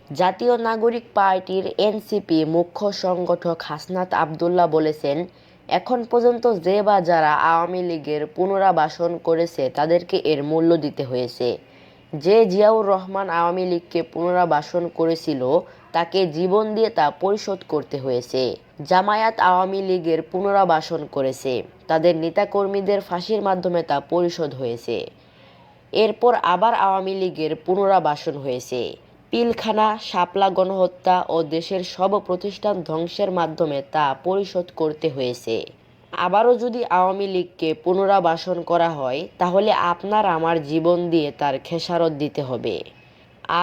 জাতীয় নাগরিক পার্টির এনসিপি মুখ্য সংগঠক হাসনাত আব্দুল্লাহ বলেছেন, এখন পর্যন্ত যে বা যারা আওয়ামী লীগের পুনরাবাসন করেছে তাদেরকে এর মূল্য দিতে হয়েছে। যে জিয়াউর রহমান আওয়ামী লীগকে পুনরাবাসন করেছিল তাকে জীবন দিয়ে তা পরিশোধ করতে হয়েছে। জামায়াত আওয়ামী লীগের পুনরাবাসন করেছে, তাদের নেতাকর্মীদের ফাঁসির মাধ্যমে তা পরিশোধ হয়েছে। এরপর আবার আওয়ামী লীগের পুনরাবাসন হয়েছে। পিলখানা, শাপলা গণহত্যা ও দেশের সব প্রতিষ্ঠান ধ্বংসের মাধ্যমে তা পরিশোধ করতে হয়েছে। আবারও যদি আওয়ামী লীগকে পুনরাবাসন করা হয় তাহলে আপনার আমার জীবন দিয়ে তার খেসারত দিতে হবে।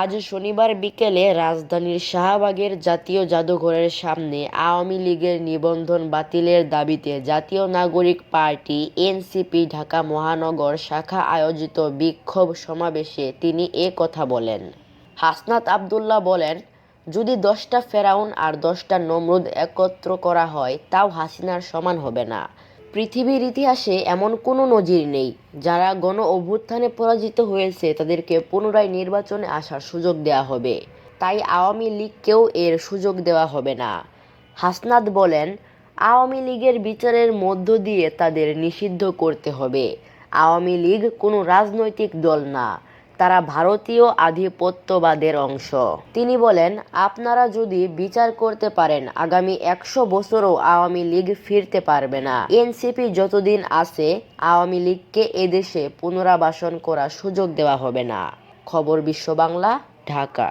আজ শনিবার বিকেলে রাজধানীর শাহবাগের জাতীয় জাদুঘরের সামনে আওয়ামী লীগের নিবন্ধন বাতিলের দাবিতে জাতীয় নাগরিক পার্টি এনসিপি ঢাকা মহানগর শাখা আয়োজিত বিক্ষোভ সমাবেশে তিনি এ কথা বলেন। হাসনাত আব্দুল্লাহ বলেন, যদি 10টা ফেরাউন আর 10টা নমরুদ একত্র করা হয় তাও হাসিনার সমান হবে না। পৃথিবীর ইতিহাসে এমন কোনো নজির নেই। যারা গণ অভ্যুত্থানে পরাজিত হয়েছে তাদেরকে পুনরায় নির্বাচনে আসার সুযোগ দেওয়া হবে, তাই আওয়ামী লীগকেও এর সুযোগ দেওয়া হবে না। হাসনাত বলেন, আওয়ামী লীগের বিচারের মধ্য দিয়ে তাদের নিষিদ্ধ করতে হবে। আওয়ামী লীগ কোনো রাজনৈতিক দল না, তারা ভারতীয় আধিপত্যবাদের অংশ। তিনি বলেন, আপনারা যদি বিচার করতে পারেন আগামী 100 বছরও আওয়ামী লীগ ফিরতে পারবে না। এনসিপি যতদিন আছে আওয়ামী লীগকে এদেশে পুনরাবাসন করার সুযোগ দেওয়া হবে না। খবর বিশ্ব বাংলা, ঢাকা।